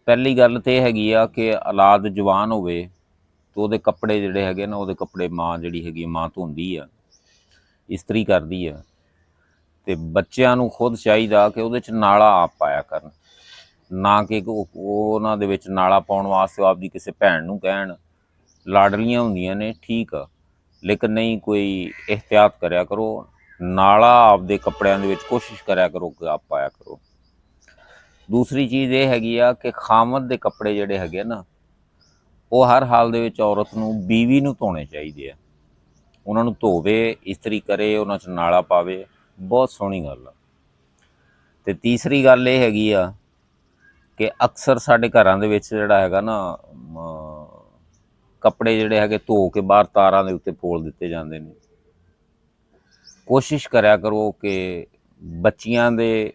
ਪਹਿਲੀ ਗੱਲ ਤਾਂ ਇਹ ਹੈਗੀ ਆ ਕਿ ਔਲਾਦ ਜਵਾਨ ਹੋਵੇ ਤਾਂ ਉਹਦੇ ਕੱਪੜੇ ਜਿਹੜੇ ਹੈਗੇ ਨਾ, ਉਹਦੇ ਕੱਪੜੇ ਮਾਂ ਜਿਹੜੀ ਹੈਗੀ ਮਾਂ ਧੋਂਦੀ ਆ, ਇਸਤਰੀ ਕਰਦੀ ਆ। ਅਤੇ ਬੱਚਿਆਂ ਨੂੰ ਖੁਦ ਚਾਹੀਦਾ ਕਿ ਉਹਦੇ 'ਚ ਨਾਲਾ ਆਪ ਪਾਇਆ ਕਰਨ, ਨਾ ਕਿ ਉਹ ਉਹਨਾਂ ਦੇ ਵਿੱਚ ਨਾਲਾ ਪਾਉਣ ਵਾਸਤੇ ਆਪਦੀ ਕਿਸੇ ਭੈਣ ਨੂੰ ਕਹਿਣ। ਲਾਡਲੀਆਂ ਹੁੰਦੀਆਂ ਨੇ ਠੀਕ ਆ, ਲੇਕਿਨ ਨਹੀਂ, ਕੋਈ ਇਹਤਿਆਤ ਕਰਿਆ ਕਰੋ। ਨਾਲਾ ਆਪਦੇ ਕੱਪੜਿਆਂ ਦੇ ਵਿੱਚ ਕੋਸ਼ਿਸ਼ ਕਰਿਆ ਕਰੋ ਕਿ ਆਪ ਪਾਇਆ ਕਰੋ। ਦੂਸਰੀ ਚੀਜ਼ ਇਹ ਹੈਗੀ ਆ ਕਿ ਖਾਮਦ ਦੇ ਕੱਪੜੇ ਜਿਹੜੇ ਹੈਗੇ ਨਾ, ਉਹ ਹਰ ਹਾਲ ਦੇ ਵਿੱਚ ਔਰਤ ਨੂੰ, ਬੀਵੀ ਨੂੰ ਧੋਣੇ ਚਾਹੀਦੇ ਆ। ਉਹਨਾਂ ਨੂੰ ਧੋਵੇ, ਇਸਤਰੀ ਕਰੇ, ਉਹਨਾਂ 'ਚ ਨਾਲਾ ਪਾਵੇ, ਬਹੁਤ ਸੋਹਣੀ ਗੱਲ ਆ। ਅਤੇ ਤੀਸਰੀ ਗੱਲ ਇਹ ਹੈਗੀ ਆ ਕਿ ਅਕਸਰ ਸਾਡੇ ਘਰਾਂ ਦੇ ਵਿੱਚ ਜਿਹੜਾ ਹੈਗਾ ਨਾ, ਕੱਪੜੇ ਜਿਹੜੇ ਹੈਗੇ ਧੋ ਕੇ ਬਾਹਰ ਤਾਰਾਂ ਦੇ ਉੱਤੇ ਫੋਲ ਦਿੱਤੇ ਜਾਂਦੇ ਨੇ। ਕੋਸ਼ਿਸ਼ ਕਰਿਆ ਕਰੋ ਕਿ ਬੱਚੀਆਂ ਦੇ,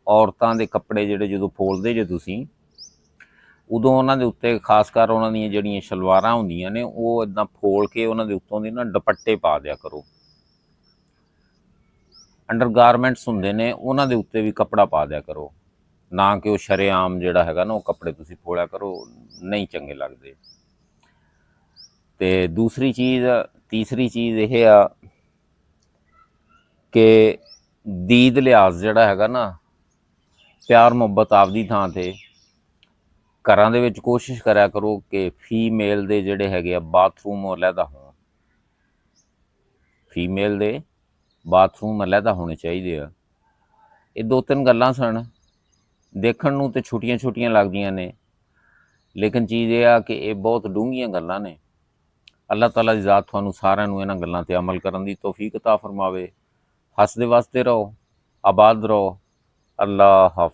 ਔਰਤਾਂ ਦੇ ਕੱਪੜੇ ਜਿਹੜੇ ਜਦੋਂ ਫੋਲਦੇ ਜੇ ਤੁਸੀਂ, ਉਦੋਂ ਉਹਨਾਂ ਦੇ ਉੱਤੇ ਖਾਸ ਕਰ ਉਹਨਾਂ ਦੀਆਂ ਜਿਹੜੀਆਂ ਸ਼ਲਵਾਰਾਂ ਹੁੰਦੀਆਂ ਨੇ, ਉਹ ਇੱਦਾਂ ਫੋਲ ਕੇ ਉਹਨਾਂ ਦੇ ਉੱਤੋਂ ਦੀ ਨਾ ਦੁਪੱਟੇ ਪਾ ਦਿਆ ਕਰੋ। ਅੰਡਰ ਗਾਰਮੈਂਟਸ ਹੁੰਦੇ ਨੇ, ਉਹਨਾਂ ਦੇ ਉੱਤੇ ਵੀ ਕੱਪੜਾ ਪਾ ਦਿਆ ਕਰੋ, ਨਾ ਕਿ ਉਹ ਸ਼ਰੇਆਮ ਜਿਹੜਾ ਹੈਗਾ ਨਾ ਉਹ ਕੱਪੜੇ ਤੁਸੀਂ ਫੋਲਿਆ ਕਰੋ, ਨਹੀਂ ਚੰਗੇ ਲੱਗਦੇ। ਅਤੇ ਤੀਸਰੀ ਚੀਜ਼ ਇਹ ਆ ਕਿ ਦੀਦ ਲਿਹਾਜ਼ ਜਿਹੜਾ ਹੈਗਾ ਨਾ, ਪਿਆਰ ਮੁਹੱਬਤ ਆਪਦੀ ਥਾਂ 'ਤੇ, ਘਰਾਂ ਦੇ ਵਿੱਚ ਕੋਸ਼ਿਸ਼ ਕਰਿਆ ਕਰੋ ਕਿ ਫੀਮੇਲ ਦੇ ਜਿਹੜੇ ਹੈਗੇ ਆ ਬਾਥਰੂਮ ਉਹ ਅਲੱਗਾ ਹੋਣ। ਫੀਮੇਲ ਦੇ ਬਾਥਰੂਮ ਅਲੱਗਾ ਹੋਣੇ ਚਾਹੀਦੇ ਆ। ਇਹ 2-3 ਗੱਲਾਂ ਸਨ, ਦੇਖਣ ਨੂੰ ਤਾਂ ਛੋਟੀਆਂ ਲੱਗਦੀਆਂ ਨੇ, ਲੇਕਿਨ ਚੀਜ਼ ਇਹ ਆ ਕਿ ਇਹ ਬਹੁਤ ਡੂੰਘੀਆਂ ਗੱਲਾਂ ਨੇ। ਅੱਲਾਹ ਤਾਲਾ ਦੀ ਜ਼ਾਤ ਤੁਹਾਨੂੰ ਸਾਰਿਆਂ ਨੂੰ ਇਹਨਾਂ ਗੱਲਾਂ 'ਤੇ ਅਮਲ ਕਰਨ ਦੀ ਤੌਫੀਕ ਅਤਾ ਫਰਮਾਵੇ। ਹੱਸਦੇ ਵਸਦੇ ਰਹੋ, ਆਬਾਦ ਰਹੋ। ਅੱਲਾਹ ਹਾਫਿਜ਼।